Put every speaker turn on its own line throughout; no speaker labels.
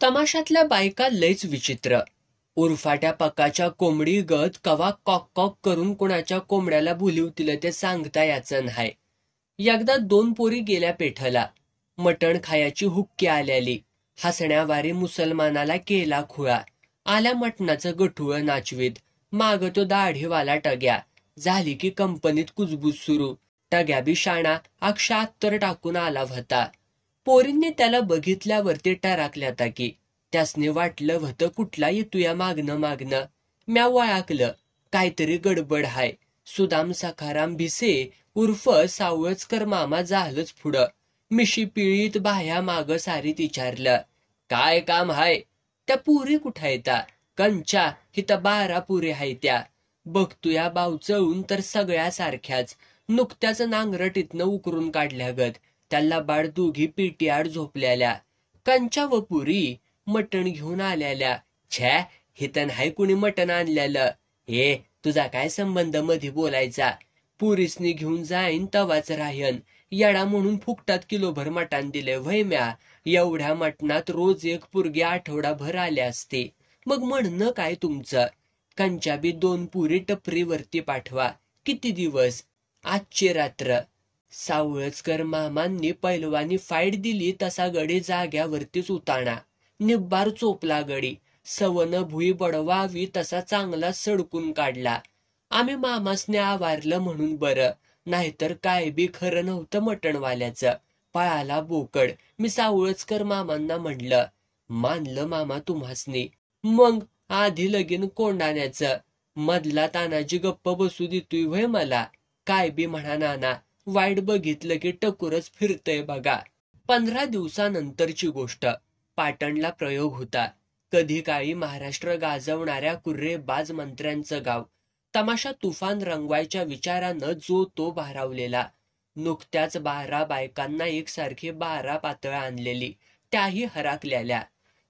तमाशातल्या बायका लयच विचित्र. उरफाट्या पकाच्या कोंबडी गत कवा कॉक कॉक करून कुणाच्या कोंबड्याला भुलिवतील ते सांगता याचं नाही. एकदा 2 पोरी गेल्या पेठला. मटण खायाची हुक्की आल्याली. हसण्यावारी मुसलमानाला केला खुळा. आल्या मटणाचं गठुळ नाचवीत. माग तो दाढीवाला टग्या. झाली की कंपनीत कुजबूज सुरू. टग्या बी शाणा अक्षा अत्तर टाकून आला होता. पोरींनी त्याला बघितल्यावरती टराकल्याता की. त्यासनी वाटलं होतं कुठला येतूया मागणं मागणं. म्या वळाकलं काहीतरी गडबड हाय. सुदाम सखाराम भिसे उर्फ सावळचकर मामा झालंच पुढं. मिशी पिळीत बाह्या माग सारीत विचारलं, काय काम हाय? त्या पुरी कुठं येता? कंचा हिथं 12 पुरी हाय त्या. बघतूया बावचळून तर सगळ्या सारख्याच. नुकत्याच नांगरटीतनं उकरून काढल्यागत. त्याला बाड दोघी पिटीआड झोपल्याल्या. कंचा व पुरी मटण घेऊन आल्याल्या. छ्या, हिथं नाही कुणी मटण आणलेलं. हे तुझा काय संबंध मध्ये बोलायचा? पुरीसनी घेऊन जाईन तवाच राहन. येडा म्हणून फुकटात किलोभर मटण दिले व्हय म्या. एवढ्या मटणात रोज एक पुरगी आठवडाभर आले असते. मग म्हणणं काय तुमचं? कंचा बी 2 पुरी टपरीवरती पाठवा. किती दिवस? आजची रात्र. सावळचकर मामांनी पैलवानी फाईट दिली तसा गडी जाग्यावरतीच उताणा. निब्बार चोपला गडी. सवन भुई बडवावी तसा चांगला सडकून काढला. आम्ही मामासने आवारलं म्हणून बरं, नाहीतर काय बी खरं नव्हतं मटणवाल्याचं. पळाला बोकड. मी सावळचकर मामांना म्हणलं, मानलं मामा तुम्हासनी. मग आधी लगीन कोंडाण्याचं. मधला तानाजी गप्प बसू देतोय व्हय मला? काय बी म्हणा नाना, वाईट बघितलं की टकुरच फिरतय बघा. 15 दिवसानंतरची गोष्ट. पाटणला प्रयोग होता. कधी काळी महाराष्ट्र गाजवणाऱ्या कुर्रेबाज मंत्र्यांचं गाव. तमाशा तुफान रंगवायच्या विचारानं जो तो भारावलेला. नुकत्याच 12 बायकांना एकसारखी 12 पातळ आणलेली, त्याही हराकलेल्या.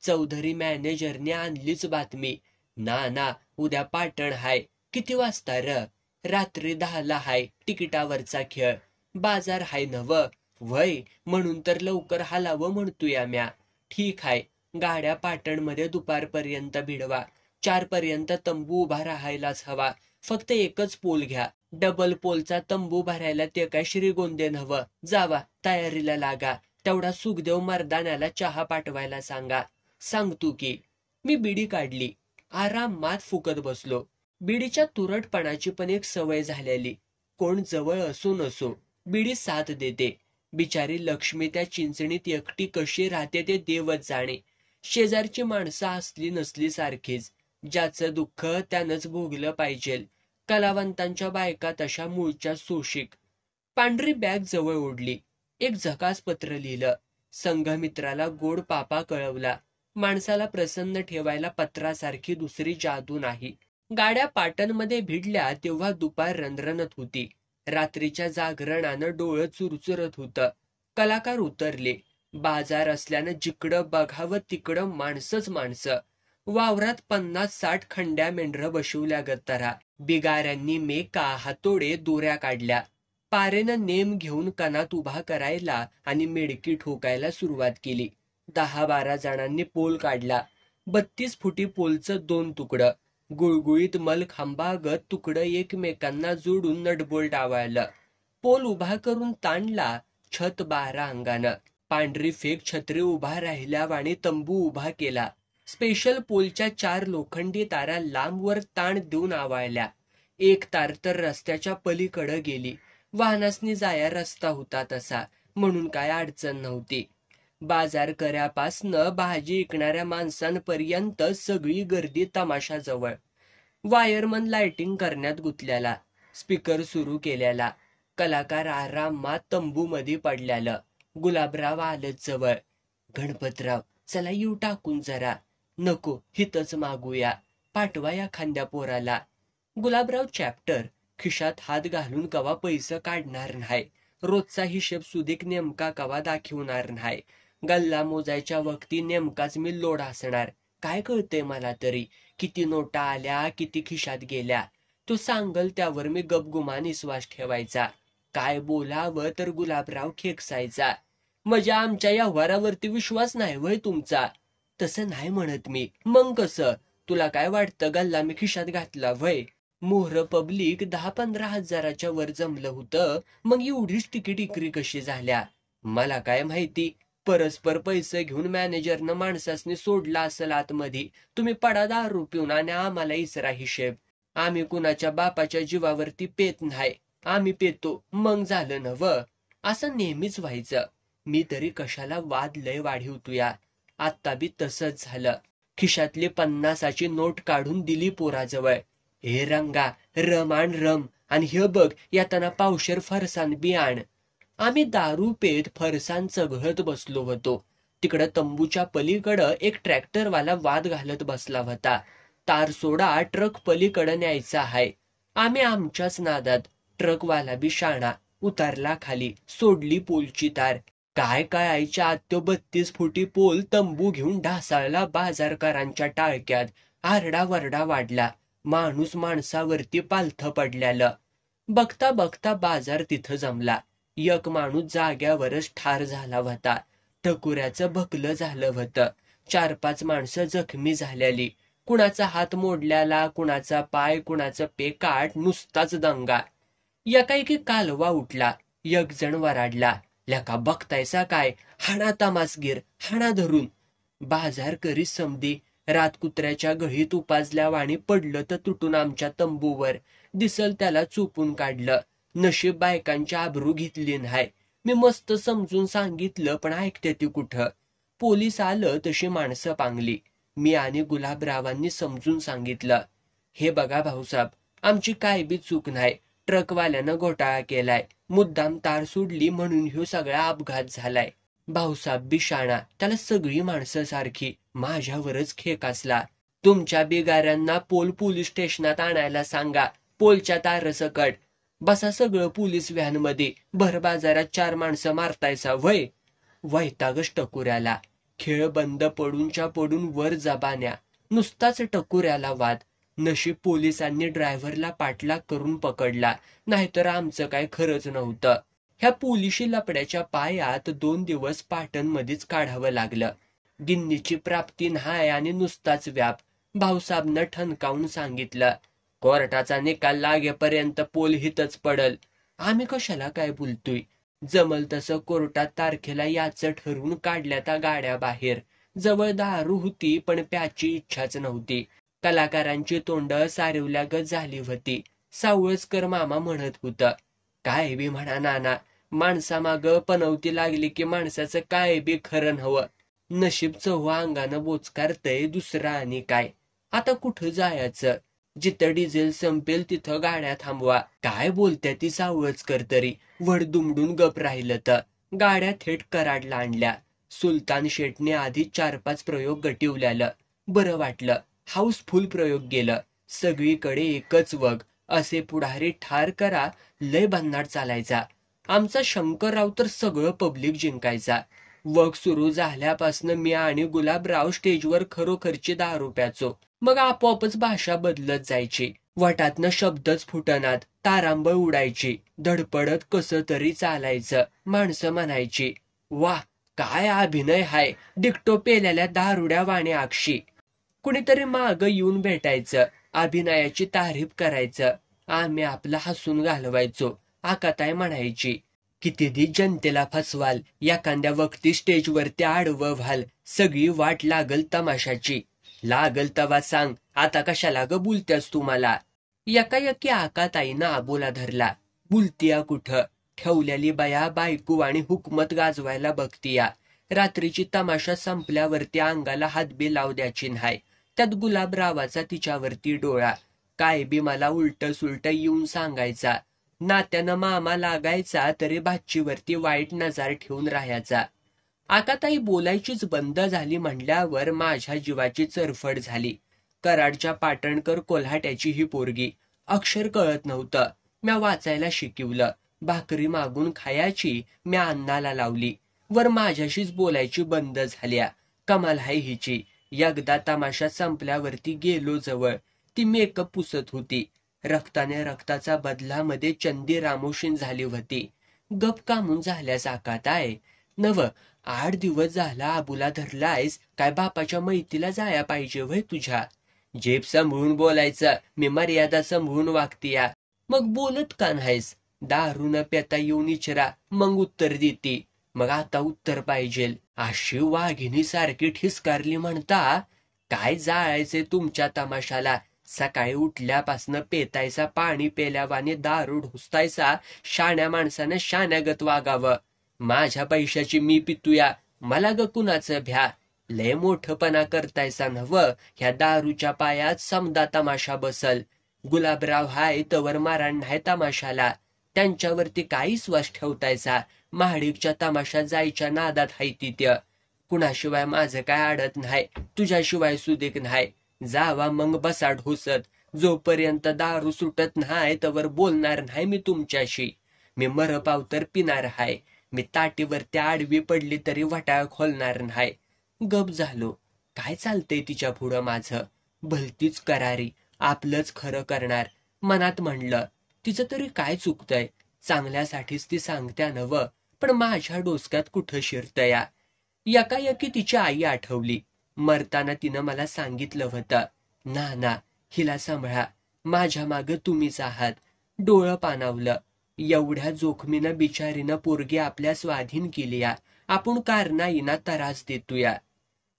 चौधरी मॅनेजरने आणलीच बातमी, ना उद्या पाटण हाय. किती वाजता र? रात्री 10ला हाय. तिकिटावरचा खेळ. बाजार हाय नव? व्हय, म्हणून तर लवकर हालावं म्हणतोय म्या. ठीक हाय. गाड्या पाटणमध्ये दुपारपर्यंत भिडवा. 4 पर्यंत तंबू उभा राहायलाच हवा. फक्त एकच पोल घ्या. डबल पोलचा तंबू भरायला ते काय श्रीगोंदे नव्ह. जावा, तयारीला लागा. तेवढा सुखदेव मर्दानाला चहा पाठवायला सांगा. सांगतो की. मी बिडी काढली. आरामात फुकत बसलो. बिडीच्या तुरटपणाची पण एक सवय झालेली. कोण जवळ असो नसो, बिडी साथ देते. बिचारी लक्ष्मी त्या चिंचणीत एकटी कशी राहते ते देवच जाणे. शेजारची माणसं असली नसली सारखीच. ज्याचं दुःख त्यानंच भोगलं पाहिजे. कलावंतांच्या बायका तशा मूळच्या सोशिक. पांढरी बॅग जवळ ओढली. एक झकास पत्र लिहिलं. संघमित्राला गोड पापा कळवला. माणसाला प्रसन्न ठेवायला पत्रासारखी दुसरी जादू नाही. गाड्या पाटणमध्ये भिडल्या तेव्हा दुपार रंध्रनत होती. रात्रीच्या जागरणानं डोळं चुरचुरत होतं. कलाकार उतरले. बाजार असल्यानं जिकडं बघावं तिकडं माणसंच माणसं. वावरात 50-60 खंड्या मेंढरं बशिवल्या गत्तरा. बिगाऱ्यांनी मेका हातोडे दोऱ्या काढल्या. पारेनं नेम घेऊन कणात उभा करायला आणि मेडकी ठोकायला सुरुवात केली. 10-12 जणांनी पोल काढला. 32 फुटी पोलचं 2 तुकडं. गुळगुळीत मलखांबागत तुकडं एकमेकांना जोडून नटबोल्ट डावळलं. पोल उभा करून ताणला. छत 12 अंगानं. पांढरी फेक छत्री उभा राहिल्यावाणी तंबू उभा केला. स्पेशल पोलच्या 4 लोखंडी तारा लांबवर ताण देऊन आवाळल्या. एक तार तर रस्त्याच्या पलीकडं गेली. वाहनासनी जाया रस्ता होता तसा, म्हणून काय अडचण नव्हती. बाजार कर्यापासनं भाजी विकणाऱ्या माणसांपर्यंत सगळी गर्दी तमाशाजवळ. वायरमन लाइटिंग करण्यात गुंतलेला. स्पीकर सुरू केलेला. कलाकार आरामात तंबूमध्ये पडल्यालं. गुलाबराव आलंच जवळ. गणपतराव, चला येऊ टाकून जरा. नको, हितच मागूया. पाठवा या खांद्या पोराला. गुलाबराव चॅप्टर. खिशात हात घालून कवा पैसे काढणार नाही. रोजचा हिशेब सुधीक नेमका कवा दाखवणार नाही. गल्ला मोजायच्या वक्ती नेमकाच मी लोड असणार. काय कळतंय मला तरी, किती नोटा आल्या किती खिशात गेल्या. तो सांगल त्यावर मी गपगुमान विश्वास ठेवायचा. काय बोलावं तर गुलाबराव खेकसायचा. म्हणजे आमच्या व्यवहारावरती विश्वास नाही वय तुमचा? तसं नाही म्हणत मी. मग कसं? तुला काय वाटतं गल्ला मी खिशात घातला व्हय? मोहर पब्लिक 10-15 हजाराच्या वर जमलं होतं. मग एवढीच तिकीट इकरी कशी झाल्या? मला काय माहिती. परस्पर पैसे घेऊन मॅनेजरनं माणसासनी सोडला असेल आतमध्ये. तुम्ही पडा दारू पिऊन आणि आम्हाला इसरा हिशेब. आम्ही कुणाच्या बापाच्या जीवावरती पेत नाही. आम्ही पेतो मग झालं नव. असं नेहमीच व्हायचं. मी तरी कशाला वाद लय वाढवतोया. आत्ता बी तसंच झालं. खिशातली 50ची नोट काढून दिली पोराजवळ. हे रंगा, रम आण रम, आणि हे बघ येताना पावशेर फरसान बी आण. आम्ही दारू पेत फरसान चघळत बसलो होतो. तिकडं तंबूच्या पलीकडं एक ट्रॅक्टरवाला वाद घालत बसला होता. तार सोडा, ट्रक पलीकडं न्यायचा आहे. आम्ही आमच्याच नादात. ट्रकवाला बी शाणा. उतारला खाली, सोडली पोलची तार. काय काय आईच्या आत तो 32 फुटी पोल तंबू घेऊन ढासाळला बाजारकारांच्या टाळक्यात. आरडावरडा वाढला. माणूस माणसावरती पालथं पडल्यालं. बघता बघता बाजार तिथं जमला. एक माणूस जाग्यावरच ठार झाला होता. टकुऱ्याचं भकलं झालं होतं. 4-5 माणसं जखमी झालेली. कुणाचा हात मोडल्याला, कुणाचा पाय, कुणाचं पेकाट, नुसताच दंगा. एकाएकी कालवा उठला. एक जण वराडला, लेका बघतायसा काय? हाणा तमासगीर, हाणा धरून. बाजार करी समदी रातकुत्र्याच्या गळीत उपाजल्या वाणी पडलं तर तुटून आमच्या तंबूवर. दिसल त्याला चुपून काढलं. नशीब बायकांची आबरू घेतली नाही. मी मस्त समजून सांगितलं पण ऐकते ती कुठं. पोलीस आलं तशी माणसं पांगली. मी आणि गुलाबरावांनी समजून सांगितलं, हे बघा भाऊसाहेब, आमची काय बी चूक नाही. ट्रकवाल्यानं घोटाळा केलाय. मुद्दाम तार सोडली म्हणून ह्यो सगळा अपघात झालाय. भाऊसाहेब बी शाणा. त्याला सगळी माणसं सारखी. माझ्यावरच खेकासला. तुमच्या बिगाऱ्यांना पोलीस स्टेशनात आणायला सांगा. पोलच्या तारसकट बसा सगळं पोलीस व्हॅनमध्ये. भर बाजारात 4 माणसं मारतायसा व्हय? वैतागच टकुऱ्याला. खेळ बंद पडूनच्या पडून वर जबान्या. नुसताच टकुऱ्याला वाद. नशीब पोलिसांनी ड्रायव्हरला पाठलाग करून पकडला, नाहीतर आमचं काय खरंच नव्हतं. ह्या पोलिशी लपड्याच्या पायात 2 दिवस पाटणमध्येच काढावं लागलं. गिन्नीची प्राप्ती नाही आणि नुसताच व्याप. भाऊसाहेबनं ठणकावून सांगितलं, कोर्टाचा निकाल लागेपर्यंत पोल हितच पडल. आम्ही कशाला काय बोलतोय? जमल तसं कोर्टात तारखेला याचं ठरवून काढल्या त्या गाड्या बाहेर. जवळ दारू होती पण प्याची इच्छाच नव्हती. कलाकारांची तोंड सारवल्यागत झाली होती. सावळसकर मामा म्हणत होतं, काय बी म्हणा नाना, माणसामाग पनवती लागली की माणसाचं काय बी खरं हवं. नशीब चव्हा अंगानं बोचकारतय, दुसरं आणि काय. आता कुठं जायचं? जिथं डिझेल संपेल तिथं गाड्या थांबवा. काय बोलत्या ती सावळसकर तरी. वड दुमडून गप राहिलं तर. गाड्या थेट कराडला आणल्या. सुलतान शेठने आधी 4-5 प्रयोग गटिवल्यालं. बरं वाटलं. हाऊसफुल प्रयोग गेलं. सगळीकडे एकच वग. असे पुढारी ठार करा, लय भन्नाट चालायचा. आमचा शंकरराव तर सगळं पब्लिक जिंकायचा. वग सुरू झाल्यापासनं मी आणि गुलाबराव स्टेजवर खरोखरची दारू प्याचो. मग आपोआपच भाषा बदलत जायची. वटातनं शब्दच फुटनात. तारांबळ उडायची. धडपडत कसं तरी चालायचं. माणसं म्हणायची, वा काय अभिनय हाय, डिक्टो पेलेल्या दारुड्या वाणी अक्षी. कुणीतरी माग येऊन भेटायचं. अभिनयाची तारीफ करायचं. आम्ही आपलं हसून घालवायचो. आकाताई म्हणायची, किती जनतेला फसवाल, एखाद्या वक्ती स्टेजवरती आडवं व्हाल, सगळी वाट लागल तमाशाची. लागल तवा सांग, आता कशाला ग बोलत्यास तुम्हाला? एकाएकी आकाताईनं आबोला धरला. बोलतीया कुठं? ठेवलेली बाया बायकू आणि हुकमत गाजवायला बघतीया. रात्रीची तमाशा संपल्यावरती अंगाला हातबी लाव द्याची नाही. त्यात गुलाबरावाचा तिच्यावरती डोळा. काय बी मला उलट सुलट येऊन सांगायचा. नात्यानं मामा लागायचा तरी भाचीवरती वाईट नजर ठेवून राहायचा. आकाताई बोलायचीच बंद झाली म्हणल्यावर माझ्या जीवाची चरफड झाली. कराडच्या पाटणकर कोल्हाट्याची ही पोरगी. अक्षर कळत नव्हतं. म्या वाचायला शिकवलं. भाकरी मागून खायाची म्या अन्नाला लावली. वर माझ्याशीच बोलायची बंद झाल्या. कमाल हाय हिची. एकदा तमाशा संपल्यावरती गेलो जवळ. ती मेकअप पुसत होती. रक्ताने रक्ताचा बदलामध्ये चंदी रामोशीन झाली होती. गप कामून झाल्यास आकाताय. नव 8 दिवस झाला आबूला धरलायस, काय बापाच्या मैतीला जाया पाहिजे वय तुझ्या. जेब सांभाळून बोलायचं, मी मर्यादा सांभाळून वागतीया. मग बोलत का नाहीस? दारू न पेता येऊन इचरा, मग उत्तर देते. मग आता उत्तर पाहिजेल. अशी वाघिणी सारखी ठिसकारली म्हणता. काय जाळायचे तुमच्या तमाशाला? सकाळी उठल्यापासनं पेतायचा, पाणी पेल्यावाने दारू ढुसतायचा. शाण्या माणसानं शाण्यागत वागावं. माझ्या पैशाची मी पितूया, मला ग कुणाचं भ्या. लय मोठपणा करतायचा नव. ह्या दारूच्या पायात समदा तमाशा बसल. गुलाबराव हाय तवर मारण नाही तमाशाला. त्यांच्यावरती काही विश्वास ठेवतायचा. महाडिकच्या तमाशात जायच्या नादात हायती त्या. कुणाशिवाय माझं काय अडत नाही, तुझ्याशिवाय सुदेक नाही. जावा मग बसा ढोसत. जोपर्यंत दारू सुटत नाही तवर बोलणार नाही मी तुमच्याशी. मी मरपाव तर पिणार हाय. मी ताटीवरती आडवी पडली तरी वटाळ खोलणार नाही. गप झालो. काय चालतंय तिच्या पुढं माझं? भलतीच करारी, आपलंच खरं करणार. मनात म्हणलं, तिचं तरी काय चुकतंय? चांगल्यासाठीच ती सांगत्या नव. पण माझ्या डोसक्यात कुठं शिरतया. एकाएकी तिची आई आठवली. मरताना तिनं मला सांगितलं होतं, ना हिला सांभाळा, माझ्या मागं तुम्हीच आहात. डोळं पाणावलं. एवढ्या जोखमीनं बिचारीनं पोरगी आपल्या स्वाधीन केलीया. आपण कारणाईना त्रास देतोया.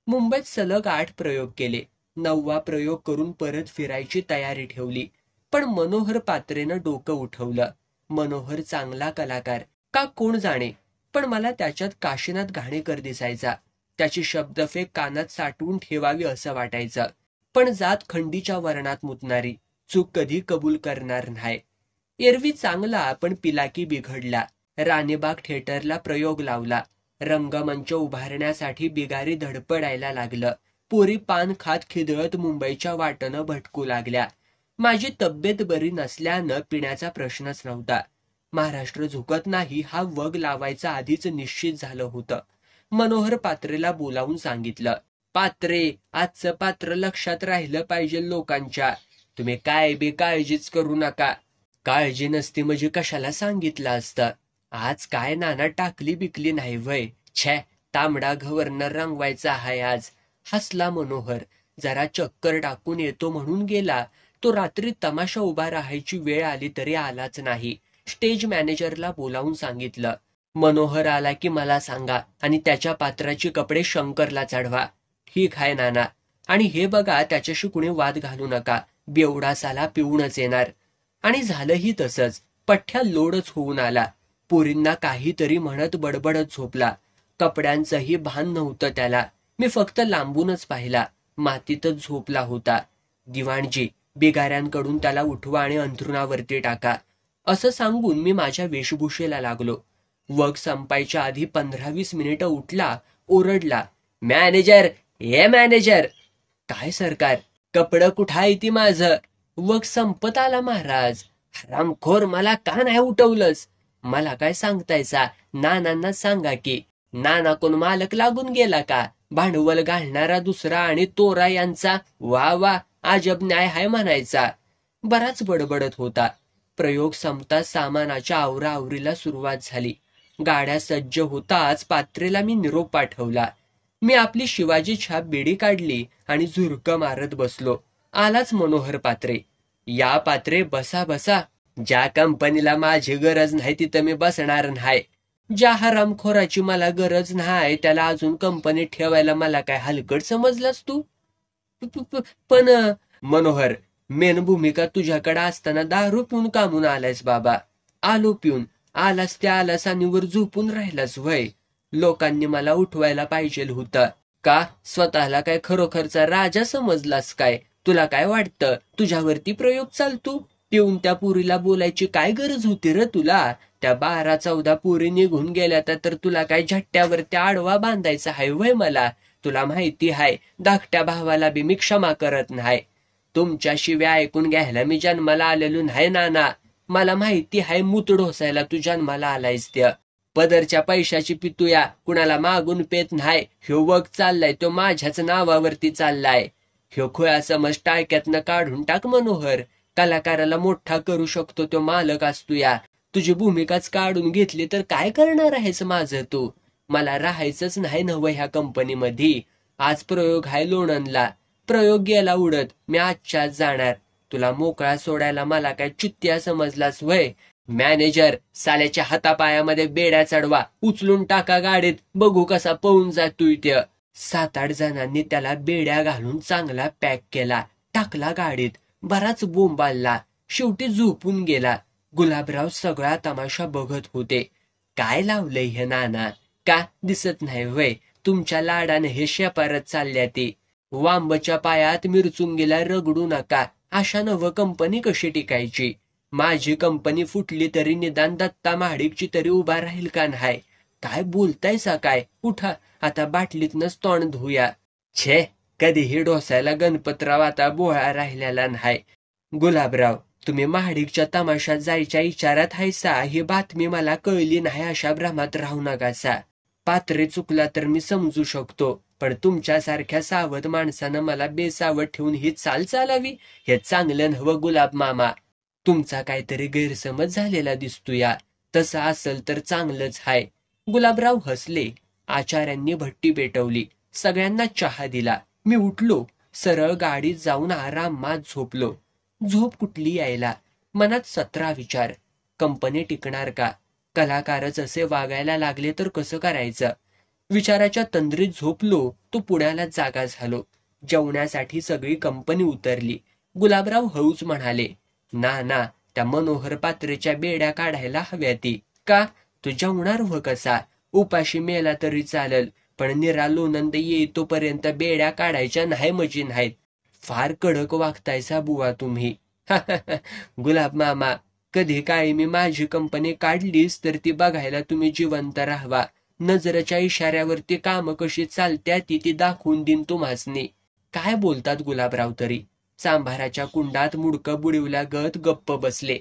मुंबईत सलग 8 प्रयोग केले. 9वा प्रयोग करून परत फिरायची तयारी ठेवली. पण मनोहर पात्रेनं डोकं उठवलं. मनोहर चांगला कलाकार का कोण जाणे, पण मला त्याच्यात काशीनाथ घाणेकर दिसायचा. त्याची शब्दफेक कानात साठवून ठेवावी असं वाटायचं. पण जात खंडीच्या वर्णात मुतणारी, चूक कधी कबूल करणार नाही. एरवी चांगला पण पिलाकी बिघडला. राणीबाग थिएटरला प्रयोग लावला. रंगमंच उभारण्यासाठी बिगारी धडपडायला लागलं. पोरी पान खात खिदळत मुंबईच्या वाटेनं भटकू लागल्या. माझी तब्येत बरी नसल्यानं पिण्याचा प्रश्नच नव्हता. महाराष्ट्र झुकत नाही हा वग लावायचा आधीच निश्चित झालं होतं. मनोहर पात्रेला बोलावून सांगितलं, पात्रे, आजचं पात्र लक्षात राहिलं पाहिजे लोकांच्या. तुम्ही काय बी काळजीच करू नका. काळजी नसती म्हणजे कशाला सांगितलं असतं. आज काय नाना टाकली बिकली नाही वय. छे, तांबडा गव्हर्नर रंगवायचा हाय आज. हसला मनोहर. जरा चक्कर टाकून येतो म्हणून गेला. तो रात्री तमाशा उभा राहायची वेळ आली तरी आलाच नाही. स्टेज मॅनेजरला बोलावून सांगितलं, मनोहर आला की मला सांगा आणि त्याच्या पात्राची कपडे शंकरला चढवा. ठीक आहे नाना. आणि हे बघा, त्याच्याशी कुणी वाद घालू नका. बेवडा साला पिऊनच येणार. आणि झालंही तसंच. पठ्ठ्या लोडच होऊन आला. पोरींना काहीतरी म्हणत बडबडत झोपला. कपड्यांचंही भान नव्हतं त्याला. मी फक्त लांबूनच पाहिला. मातीतच झोपला होता. दिवाणजी, बिगाऱ्यांकडून त्याला उठवा आणि अंथरुणावरती टाका, असं सांगून मी माझ्या वेशभूषेला लागलो. वग संपायच्या आधी 15-20 मिनिटं उठला. ओरडला, मॅनेजर, हे मॅनेजर. काय सरकार? कपडं कुठं आहे ती माझं? वग संपत आला महाराज. हरामखोर, मला का नाही उठवलंस? मला काय सांगतायचा? नानांना सांगा की. नाना कोण मालक लागून गेला का? भांडवल घालणारा दुसरा आणि तोरा यांचा वा वा अजब न्याय हाय म्हणायचा. बराच बडबडत होता. प्रयोग संपता सामानाच्या आवराआवरीला सुरुवात झाली. गाड्या सज्ज होताच पात्रेला मी निरोप पाठवला. मी आपली शिवाजी छाप बेडी काढली आणि झुरकं मारत बसलो. आलाच मनोहर पात्रे. या पात्रे, बसा बसा. ज्या कंपनीला माझी गरज नाही तिथं मी बसणार नाही. ज्या हरामखोराची मला गरज नाही त्याला अजून कंपनीत ठेवायला मला काय हलकट समजलास तू? पण मनोहर, मेन भूमिका तुझ्याकडे असताना दारू पिऊन कामून आलायस बाबा. आलो पिऊन. आलास त्या आलासानीवर झोपून राहिलास वय. लोकांनी मला उठवायला पाहिजे होतं. का स्वतःला काय खरोखरचा राजा समजलास काय? तुला काय वाटतं तुझ्यावरती प्रयोग चालतो? पिऊन त्या पुरीला बोलायची काय गरज होती र तुला? त्या 12-14 पुरी निघून गेल्या तर तुला काय झट्ट्यावरती आडवा बांधायचा हाय वय मला? तुला माहिती हाय, धाकट्या भावाला बी मी क्षमा करत नाही. तुमच्या शिव्या ऐकून घ्यायला मी जन्माला आलेलो नाही नाना. मला माहिती हाय मूत ढोसायला तू जन्माला आलायस त्या. पदरच्या पैशाची पितूया, कुणाला मागून पेत नाही. ह्यो वग चाललाय तो माझ्याच नावावरती चाललाय. ह्यो खोया समज टाक्यातनं काढून टाक मनोहर. कलाकाराला मोठा करू शकतो तो मालक असतो या. तुझी भूमिकाच काढून घेतली तर काय करणार आहेस माझं तू? मला राहायचंच नाही नवं ह्या कंपनीमध्ये. आज प्रयोग हाय लोणंदला. प्रयोग गेला उडत. मी आजच्याच जाणार. तुला मोकळा सोडायला मला काय चित्त्या समजलास वय? मॅनेजर, साल्याच्या हातापायामध्ये बेड्या चढवा. उचलून टाका गाडीत. बघू कसा पळून जातोय त्या. 7-8 जणांनी त्याला बेड्या घालून चांगला पॅक केला. टाकला गाडीत. बराच बोंबालला. शेवटी झोपून गेला. गुलाबराव सगळा तमाशा बघत होते. काय लावलंय हे नाना? का दिसत नाही वय? तुमच्या लाडाने हे शेपारत चालल्या ती. वांबच्या पायात मिरचुंगीला रगडू नका. अशा नवं कंपनी कशी टिकायची? माझी कंपनी फुटली तरी निदान दत्ता महाडिकची तरी उभा राहील का नाही? काय बोलतायसा काय? उठा, आता बाटलीतनच तोंड धुया. छे, कधीही डोसायला गणपतराव आता बोळा राहिलेला नाही. गुलाबराव, तुम्ही महाडिकच्या तमाशात जायच्या इचारात हायसा ही बातमी मला कळली नाही अशा भ्रमात राहू नकासा. पात्रे चुकला तर मी समजू शकतो, पण तुमच्यासारख्या सावध माणसानं मला बेसावध ठेवून ही चाल चालावी हे चांगलं नव्हं गुलाब मामा. तुमचा काहीतरी गैरसमज झालेला दिसतोया. तसं असेल तर चांगलंच हाय. गुलाबराव हसले. आचार्यांनी भट्टी पेटवली. सगळ्यांना चहा दिला. मी उठलो. सरळ गाडीत जाऊन आरामात झोपलो. झोप कुठली यायला? मनात 17 विचार. कंपनी टिकणार का? कलाकारच असे वागायला लागले तर कसं करायचं? विचाराच्या तंद्रीत झोपलो तो पुण्याला जागा झालो. जेवण्यासाठी सगळी कंपनी उतरली. गुलाबराव हळूच म्हणाले, ना त्या मनोहर पात्रेच्या बेड्या काढायला हव्या ती. का? तू जेवणार हो कसा? उपाशी मेला तरी चालल, पण निरा लोणंद येईतोपर्यंत बेड्या काढायच्या नाही मजी नाहीत. फार कडक वागतायसा बुवा तुम्ही. गुलाब मामा, कधी काय मी माझी कंपनी काढलीस तर ती बघायला तुम्ही जिवंत राहावा. नजरेच्या इशाऱ्यावरती काम कशी चालत्या ती दाखवून देईन तुम्हासनी. काय बोलतात गुलाबराव तरी? चांभाराच्या कुंडात मुडकं बुडवल्या गत गप्प बसले.